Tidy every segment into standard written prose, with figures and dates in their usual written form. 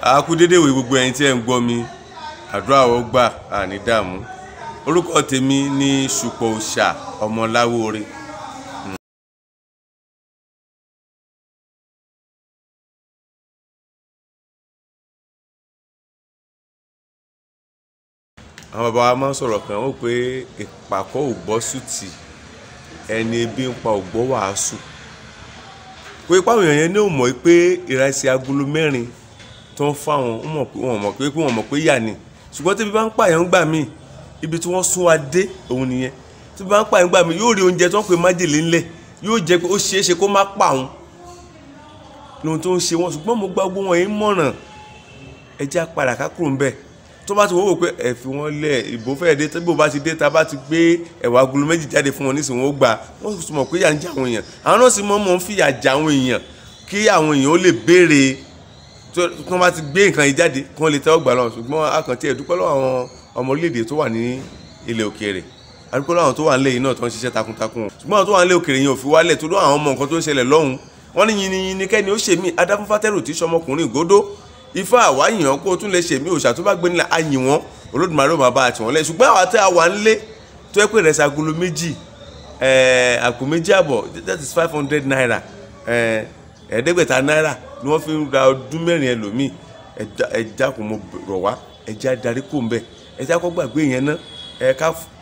A kú dédé ìwé gbogbo ẹ̀yin tí ẹ ń gbọ́ mi, àdúrà ó gbà àní dààmú. Orúkọ tèmi ní Ṣùpọ̀ Òòṣà ọmọ Láwóore. Àwọn bàbá wa máa ń sọ̀rọ̀ kan wọ́n pé ìpàkọ́ ò gbọ́ sùtì, ẹni ebi ń pa ò gbọ́ wàásù. Pé páwọn èèyàn yẹn ní ò mọ̀ pé ìrẹsì agolo 4 tó ń fáwọn wọ́n mọ̀ pé yà ni. Ṣùgbọ́n tí bí bá ń pààyàn gbà mí, ibi tí wọ́n sún wa dé òun nìyẹn. Tí bí bá ń pààyàn gbà mí yóò rí oúnjẹ tó ń pè májèlé ńlẹ̀, yóò jẹ́ pé ó ṣeéṣe kó má pa òun lóhun tó ń ṣe wọ́n. Ṣùgbọ́n mo gba gbogbo wọn yìí mọ̀ràn, ẹ jẹ́ apàdà ká kúrò ńbẹ̀. Tó bá ti wọ́wọ́ pé ẹ fi wọ́n lẹ̀, ìbò fẹ́ dé, tẹ́bí bá ti dé, ta bá ti gbé ẹ̀wà agolo 2 jáde fún wọn nísìnyí wọ́n gbà, wọ́n sì mọ̀ pé yà ń jẹ àwọn èèyàn. Àwọn náà sì mọ̀ ń fìyà jẹ àwọn èèyàn kí àwọn èèyàn ó lè béèrè tí wọ́n bá ti gbé nǹkan yìí jáde kí wọ́n lè tẹ́wọ́ gbà lọ. Ṣùgbọ́n akàntí ẹ̀ dúpẹ́ lọ́wọ́ àwọn ọmọ orílẹ̀-èdè tó wà ní ilẹ̀ òkèèrè, adúpẹ́ lọ́wọ́ àwọn tó wà nílẹ̀ yìí náà tó ń ṣiṣẹ́ takuntakun. Ṣùgbọ́n àwọn tó wà nílẹ̀ òkèèrè yẹn ò fi wálẹ̀ tó lọ́wọ́ àwọn ọmọ nǹkan tó ń ṣẹlẹ̀ lọ́hùn. Wọ́n ní yìnyín kẹ́ni ó ṣe mí, adáfúnfátẹ́rù tí sọmọkùnrin ìgódó ifá àwáyàn kó tún lè ṣe mí, òòṣà tó bá gbé nílẹ̀ ayìn wọn, Olódùmarè máa bá àti wọn lẹ. Ṣùgbọ́n àwọn àti àwa ńlé tó yẹ pé ìrẹsì agolo 2 àpò 2 àbọ̀, that is 500 naira, ẹ̀ẹ́dẹ́gbẹ̀ta náírà ni wọ́n fi ń ra ọdún 4 ẹlòmíì. Ẹja kò mọ rọ̀ wá, ẹja darí kò ń bẹ̀, ẹja kọ́ gbàgbé yẹn ná,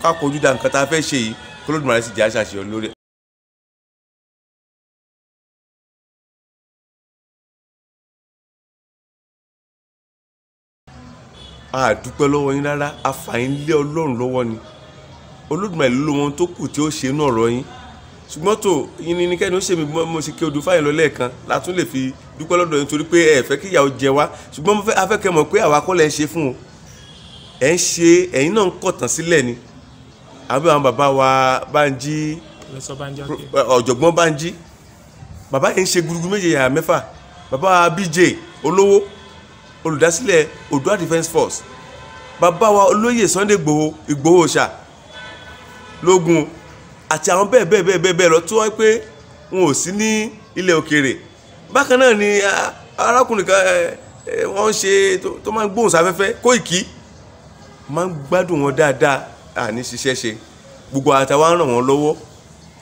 ká kojú da nǹkan tá a fẹ́ ṣe yìí kí Olódùmarè sì jẹ́ àṣàṣeyọrí lórí. A dúpẹ́ lọ́wọ́ yín rárá, a fà yín lé Ọlọ́run lọ́wọ́ ni. Olódùmarè ló wọn tó kù tí ó ṣe inú ọ̀rọ̀ yín. Ṣùgbọ́n tó yín ní kẹ́ni ó ṣe mi mo sì kí odò fáyín lọ lẹ́ẹ̀kan látún lè fi dúpẹ́ lọ́dọ̀ yín torí pé ẹ fẹ́ kí ìyàwó jẹ wá. Ṣùgbọ́n a fẹ́ kẹ́ mọ̀ pé àwa kọ́ lẹ́ ń ṣe fún o. Ẹ ń ṣe, ẹ̀yin náà ń kọ̀tàn sílẹ̀ ni. Àbí àwọn bàbá wa Bánjí, ọ̀jọ̀gbọ́n Bánjí, bàbá yẹn ń ṣe gudugudu méje yàrá 6. Bàbá wa BJ Olówó, olùdásílẹ̀ Oòduà Defence Force. Bàbá wa olóyè Sunday Ìgbòho Òòṣà lógun àti àwọn bẹ́ẹ̀ lọ tó wáyé pé wọn ò sí ní ilẹ̀ òkèèrè. Bákan náà ni arákùnrin kan wọ́n ń ṣe tó máa ń gbóhùn sáfẹ́fẹ́, Kóìkí, máa ń gbádùn wọn dáadáa, àní ṣiṣẹ́ ṣe. Gbogbo àtàwọn ràn wọ́n lọ́wọ́,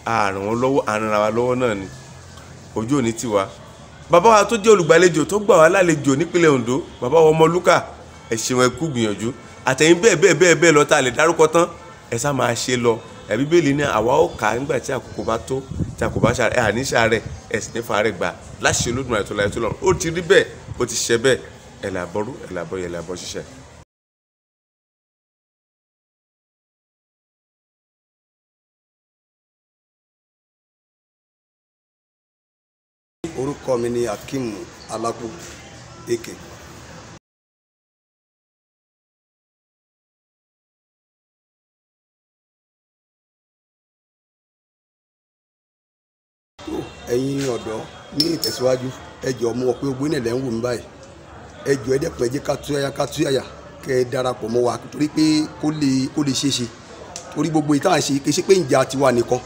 àràn wa lọ́wọ́ náà ni, ojú òní tiwa. Bàbá wa tó jẹ́ olùgbàlejò tó gbà wá lálejò nípínlẹ̀ Ondo, bàbá wa Ọmọlúkà, ẹ ṣeun ẹ kú gbìyànjú. Àtẹ̀yìn bẹ́ẹ̀ lọ tá a lè dárúkọ tán, ẹ sá máa ṣe lọ. Bíbélì ní àwa ó kà nígbà tí àkókò bá tó, tí àkókò bá ṣàrẹ̀, àní ṣàrẹ̀, ẹ sì ní fàárẹ̀ gbà láṣẹ Olódùmarè tó láyé tó lọ́run. Ó ti rí bẹ́ẹ̀, ó ti ṣe bẹ́ẹ̀, ẹ̀ làbọ̀rú, ẹ̀ làbọ̀ yẹ̀ làbọ̀ ṣiṣẹ́. Orúkọ mi ni Akeem Alápò Eke. Ẹ̀yin ọ̀dọ́ ní ìtẹ̀síwájú, ẹ jọ̀ọ́ mọ̀ pé ogbó nílẹ̀ ń wò mí báyìí. Ẹ jọ̀ọ́ ẹ dẹ́kun ẹ jẹ́ ká túyàyà kẹ́ ẹ darapọ̀ mọ́ wa torí pé kó lè ṣeé ṣe. Torí gbogbo ìtàn ṣe kì í ṣe pé ìjà tiwa nìkan,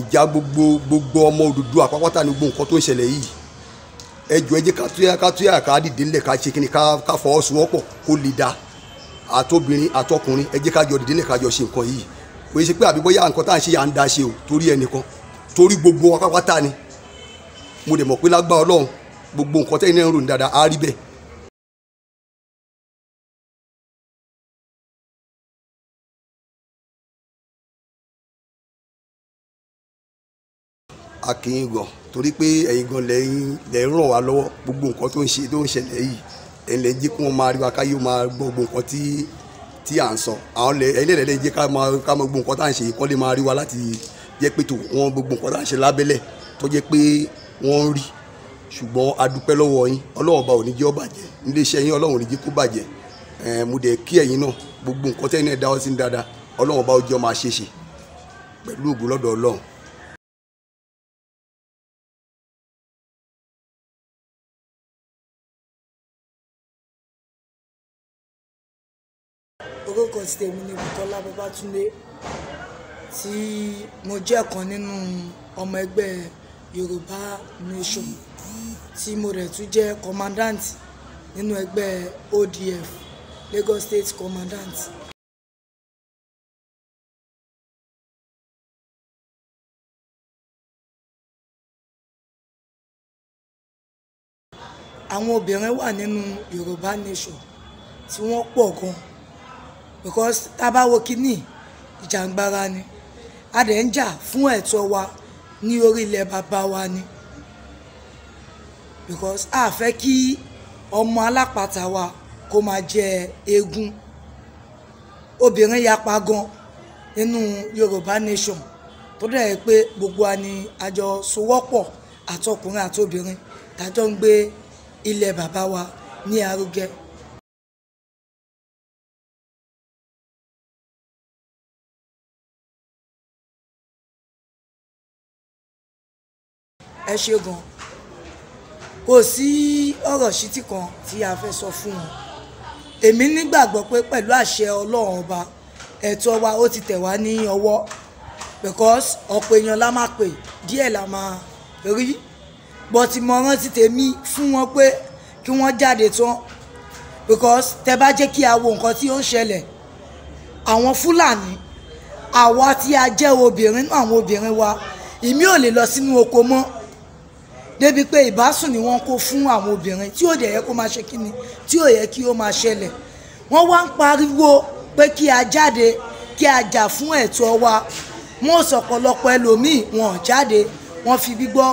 ìjà gbogbo ọmọ Odùduwà pátápátá ní gbogbo nǹkan tó ń ṣẹlẹ̀ yìí. Ẹ jọ̀ọ́ ẹ jẹ́ ká túyàyà ká dìde ńlẹ̀ ká ṣe kíni ká fọwọ́sowọ́pọ̀ kó lè da. Àtobìnrin àtọkùnrin ẹ jẹ́ ká jọ dìde ńlẹ̀ ká jọ ṣe nǹkan yìí. Kò ṣe pé àbí bóyá nǹkan tá à ń ṣe yà ń da ṣe o torí ẹnìkan, torí gbogbo wa pátápátá ni. Mo dẹ̀ mọ̀ pé lágbára Ọlọ́run gbogbo nǹkan tẹ́yìn náà ń ròyìn dáadáa á rí bẹ́ẹ̀. A kì í gan torí pé ẹ̀yin gan lẹ̀ ń ràn wá lọ́wọ́ gbogbo nǹkan tó ń ṣẹlẹ̀ yìí, ẹ̀yin lẹ̀ ń jẹ́ kí wọ́n máa rí wa káyé máa gbọ́ gbogbo nǹkan tí à ń sọ. Àwọn ẹ̀yin lẹ̀ jẹ́ ká máa gbogbo nǹkan tá à ń ṣe yìí kọ́ lè máa rí wa láti jẹ́ pé tó wọn gbogbo nǹkan tá à ń ṣe lábẹ́lẹ̀ tó jẹ́ pé wọ́n ń rí. Ṣùgbọ́n a dúpẹ́ lọ́wọ́ yín, Ọlọ́run bá ò ní jẹ́ ó bàjẹ́, iléeṣẹ́ yín Ọlọ́run ò ní jẹ́ kó bàjẹ́. Mo dẹ̀ kí ẹ̀yin náà gbogbo nǹkan tẹ́yìn náà dáwọ́ sí dáadáa, Ọlọ́run bá ó jẹ́ ó máa ṣe pẹ̀lú ògo lọ́dọ̀ Ọlọ́run. Orúkọ tèmi ni Bùkọ́lá Babátúndé, tí mo jẹ́ ọ̀kan nínú ọmọ ẹgbẹ́ Yorùbá Nation, tí mo rẹ̀ tún jẹ́ commandant nínú ẹgbẹ́ ODF Lagos State Commandant. Àwọn obìnrin wà nínú Yorùbá Nation tí wọ́n pọ̀ gan because tá bá wo kíní ìjàngbara ni a dẹ̀ ń jà fún ẹ̀tọ́ wa ní orí ilẹ̀ bàbá wa ni because a fẹ́ kí ọmọ alápatà wa kó máa jẹ eégún. Obìnrin yapa gan nínú Yorùbá Nation tó dẹ̀ pé gbogbo wa ni àjọ sowọ́pọ̀ àtọkùnrin àtobìnrin tàjọ ń gbé ilẹ̀ bàbá wa ní arúgẹ. Ẹ ṣé gan. Kò sí ọ̀rọ̀ ṣítí kan tí a fẹ́ sọ fún wọn. Èmi nígbàgbọ́ pé pẹ̀lú àṣẹ Ọlọ́run ọba ẹ̀tọ́ wa ó ti tẹ̀ wá ní ọwọ́ because ọ̀pọ̀ èèyàn la máa pè díẹ̀ la máa rí but ìmọ̀ràn ti tèmi fún wọn pé kí wọ́n jáde tán because tẹ bá jẹ́ kí a wo nǹkan tí ó ń ṣẹlẹ̀ àwọn Fúlàní àwa tí a jẹ́ obìnrin náà àwọn obìnrin wa ìmí ò lè lọ sínú oko mọ́ débi pé ìbásùn ni wọ́n kó fún àwọn obìnrin tí ò dẹ̀ yẹ kó máa ṣe kíni tí ò yẹ kí ó máa ṣẹlẹ̀. Wọ́n wá ń pariwo pé kí a jáde kí a jà fún ẹ̀tọ́ wa wọ́n sọ̀pọ̀lọpọ̀ ẹlòmíì wọn ò jáde wọ́n fi gbígbọ́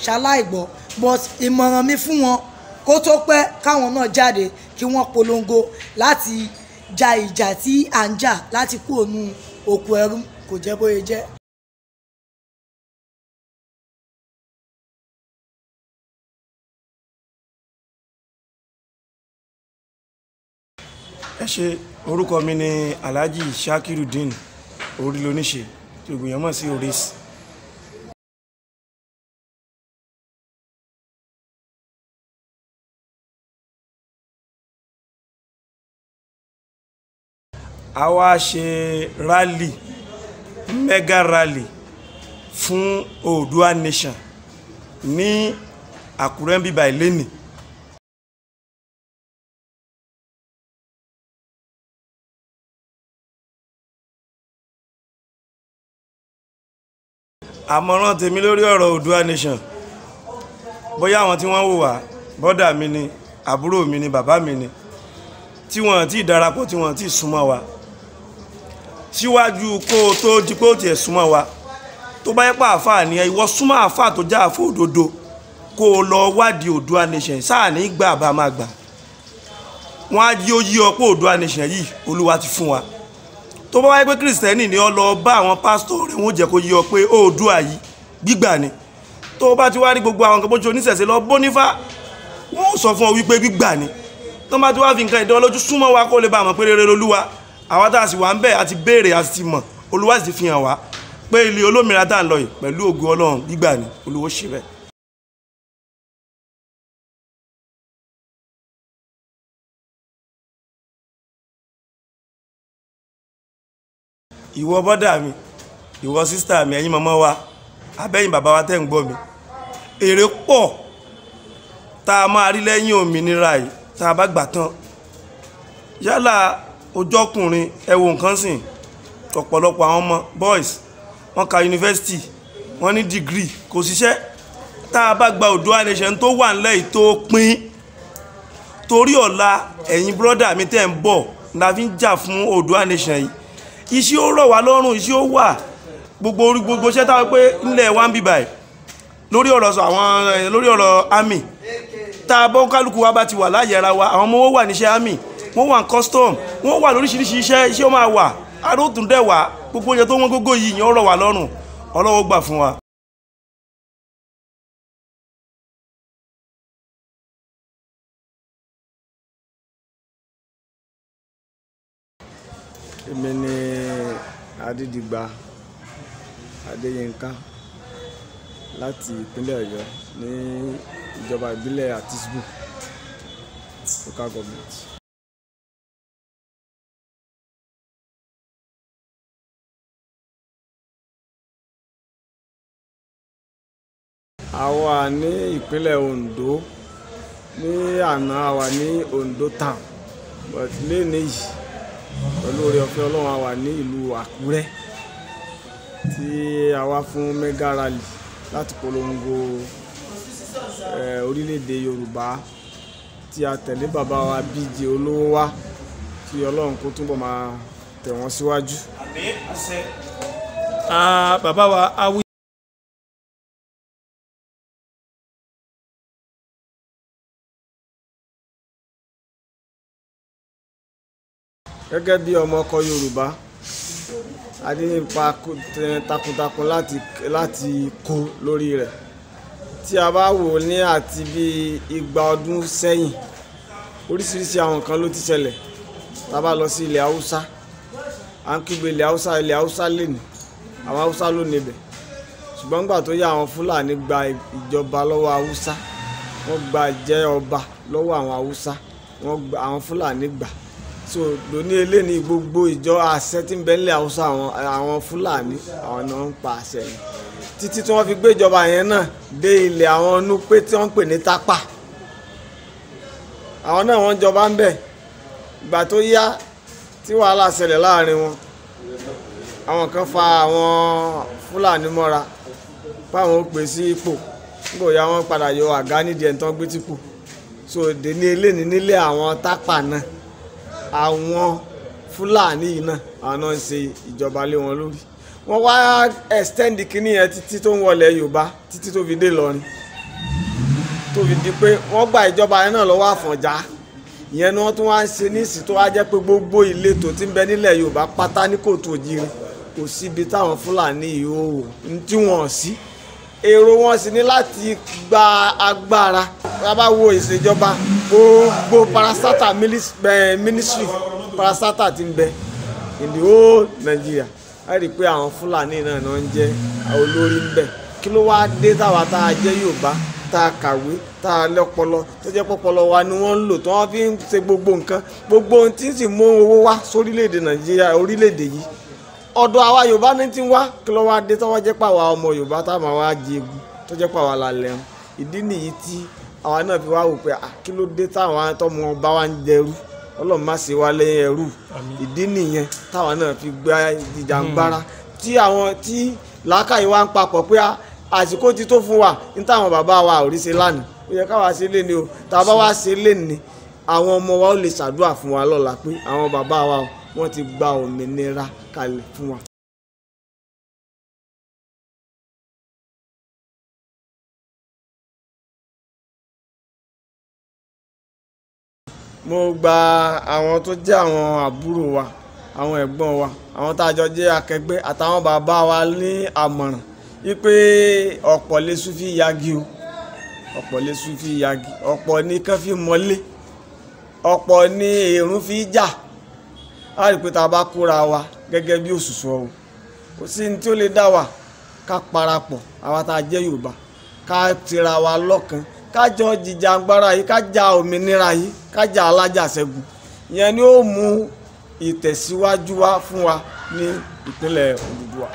ṣaláìgbọ́ but ìmọ̀ràn mi fún wọn kó tó pẹ́ káwọn náà jáde kí wọ́n polongo láti ja ìjà tí à ń jà láti kú ònú oko ẹrú kò jẹ́ bóyá jẹ́. Ẹ ṣé, orúkọ mi ni Alhaji Shakirudeen Orílóníṣe tí gbogbo èèyàn mọ̀ sí Oris. A wá ṣe rally mega rally fún Oòduà Nation ní Àkúrẹ́ bíbá ìlénì. Àmọ̀ràn tèmi lórí ọ̀rọ̀ Oòduà Nation bóyá àwọn tí wọ́n wò wá bọ́dà mi ni àbúrò mi ni bàbá mi ni tí wọ́n ti darapọ̀ tí wọ́n ti súnmọ́ wa síwájú kó o tó di pé ó tiẹ̀ súnmọ́ wa tó bá yẹ pé àáfàá ni ìwọ súnmọ́ àáfàá tó já àfọ òdodo kó o lọ wádìí Oòduà Nation sáà ní gbà bá máa gbà wọ́n á yí ó yí ọ pé Oòduà Nation yìí Olúwa ti fún wa tó bá wáyé pé Kristẹni ni ọ lọ bá àwọn pásítọ̀ rẹ̀ wọ́n jẹ́ kó yí ọ pé Oòduà yìí gbígbà ni tó bá ti wá rí gbogbo àwọn nǹkan bó ṣe oníṣẹ̀ṣe lọ bónífá wọ́n sọ fún ọ wípé gbígbà ni tó bá ti wá fi nǹkan ìdán lójú súnmọ́ wa kó lè bá mọ̀ pé rere lolúwa àwa tá a sì wà ń bẹ̀ àti béèrè àti ti mọ̀ Olúwa sì ti fi hàn wá pé ilé olómìnira tá à ń lọ yìí pẹ̀lú ògo Ọlọ́run gbígbà ni Olúwa ṣe bẹ́ẹ̀. Ìwọ bọ́dà mi ìwọ sísítà mi ẹ̀yin mọ́mọ́ wa abẹ́yìn bàbá wa tẹ́ ń gbọ́ mi èrè pọ̀ tá a máa rí lẹ́yìn òmìnira yìí tá a bá gbà tán yálà ojọ́kùnrin ẹ wo nǹkan sìn ọ̀pọ̀lọpọ̀ àwọn ọmọ boys wọ́n ka yunifásitì wọ́n ní dìgírì kò síṣẹ́ tá a bá gba Oòduà Nation tó wà nílẹ̀ yìí tó pín torí ọ̀la ẹ̀yin bírọ́dà mi tẹ́ ń bọ̀ la fi ń jà fún Oòduà Nation yìí iṣẹ́ ó rọ̀ wá lọ́rùn iṣẹ́ ó wà gbogbo iṣẹ́ táwọn pé nílẹ̀ wa ń bì báyìí lórí ọ̀rọ̀ army tá a bọ́ kálukú wa bá ti wà láyé ara wa àwọn ọmọ wọn wà níṣẹ́ army wọ́n wà ní custom wọ́n wà lóríṣiríṣi iṣẹ́ ó máa wà arótún dẹ̀ wá gbogbo oúnjẹ tó wọ́n gógó yìí yẹn ó rọ̀ wá lọ́rùn Ọlọ́run gbà fún wa. Èmi ni Adédìgbà Adéyínká láti ìpínlẹ̀ Ọ̀yọ́ ní ìjọba ìbílẹ̀ Àtísíbù local government. A wà ní ìpínlẹ̀ Oǹdó ní àná a wà ní Ondo town but lẹ́ni yìí pẹ̀lú oore ọ̀fẹ́ Ọlọ́run a wà ní ìlú Àkúrẹ́ tí a wá fún mega rally láti polongo orílẹ̀-èdè Yorùbá tí a tẹ̀lé bàbá wa BJ Olówó wá kí Ọlọ́run kó túbọ̀ máa tẹ̀ wọ́n síwájú. àmín àṣẹ. bàbá wa awi. gẹ́gẹ́ bí ọmọ ọkọ Yorùbá a ní ipa takuntakun láti kó lórí rẹ̀ tí a bá wò ní àti bí 200 ọdún sẹ́yìn oríṣiríṣi àwọn nǹkan ló ti ṣẹlẹ̀ tá a bá lọ sí ilẹ̀ Haúsá à ń kígbe ilẹ̀ Haúsá lẹ́nu àwọn Haúsá ló níbẹ̀ ṣùgbọ́n nígbà tó yá àwọn Fúlàní gba ìjọba lọ́wọ́ Haúsá wọ́n gba ìjẹ́ ọba lọ́wọ́ àwọn Haúsá àwọn Fúlàní gbà so lóní eléyìí gbogbo ìjọ àṣẹ tí ń bẹ nílẹ̀ Haúsá àwọn Fúlàní àwọn náà ń pa àṣẹ yẹn títí tí wọ́n fi gbé ìjọba yẹn náà dé ilẹ̀ àwọn Núpé tí wọ́n ń pè ní Tápà àwọn náà wọ́n jọba ń bẹ̀ ìgbà tó yá tí wàhálà ṣẹlẹ̀ láàrin wọn àwọn kan fa àwọn Fúlàní mọ́ra fáwọn ó pè sí ipò nígbà yá wọ́n padà yọ àga nídìí ẹ̀ tán gbé tìpò so dé ní eléyìí nílé àwọn Tápà náà àwọn Fúlàní yìí náà àwọn náà ń ṣe ìjọba lé wọn lórí wọ́n wá extend kínní yẹn títí tó ń wọlé Yorùbá títí tó fi dé Ìlọrin tó fi di pé wọ́n gba ìjọba yẹn náà lọ́wọ́ Àfọ̀njá ìyẹn ni wọ́n tún wá ń ṣe níìsì tó wá jẹ́ pé gbogbo ìletò tí ń bẹ nílẹ̀ Yorùbá pátá ní Kòtò Òjìrì kò síbi táwọn Fúlàní yìí ó wò tí wọ́n sí èrò wọn sì ní láti gba agbára bá wo ìṣèjọba gbogbo parasata ministry parasata tí ń bẹ in the whole Nigeria a rí i pé àwọn Fúlàní náà ń jẹ́ olórí ń bẹ kí ló wá dé táwa tá a jẹ́ Yorùbá tá a kàwé tá a lọ́pọlọ tó jẹ́ pọ́pọlọ wa ni wọ́n ń lò tó wọ́n fi ń ṣe gbogbo nǹkan gbogbo ohun tí ń sì mú owó wá sórílẹ̀-èdè Nàìjíríà orílẹ̀-èdè yìí ọ̀dọ̀ àwa Yorùbá ní ti ń wá kí ló wá dé tọ́wọ́ jẹ́ pàwọ́ ọmọ Yorùbá tá a máa wá jẹgun tó jẹ́ pàwọ́ lálẹ́ wọn ìdí nìyí tí àwa náà fi wá wò pé kí ló dé táwọn tọmọ ọba wa ń dẹrú Ọlọ́run má ṣe wá lẹ́yìn ẹrú ìdí nìyẹn táwa náà fi gbá ìjàngbara tí làákàyè wa ń papọ̀ pé àsìkò ti tó fún wa ní táwọn bàbá wa ò rí ṣe lánàá ó yẹ káwa ṣe lé ní o tá a bá wá ṣe lé ní àwọn ọmọ wa ó lè ṣàdúrà fún wa lọ́la pé àwọn bàbá wa wọ́n ti gba òmìnira kalẹ̀ fún wa. mo gba àwọn tó jẹ́ àwọn àbúrò wa àwọn ẹ̀gbọ́n wa àwọn tá a jọ jẹ́ akẹgbẹ́ àtàwọn bàbá wa ní àmọ̀ràn wípé ọ̀pọ̀ lè sún fi yagi o ọ̀pọ̀ lè sún fi yagi ọ̀pọ̀ ní kán fi mọ́lé ọ̀pọ̀ ní èrún fi jà á rí pé tá a bá kóra wa gẹ́gẹ́ bí òṣùṣù ọ̀hún kò sí ní tí ó lè dá wa ká parapọ̀ àwa tá a jẹ́ Yorùbá ká tira wa lọ́kan ká jọ jìjàngbara yìí ká jà òmìnira yìí ká jà alájàṣẹ́gun ìyẹn ni ó mú ìtẹ̀síwájú wá fún wa ní ìpínlẹ̀ Odùduwà.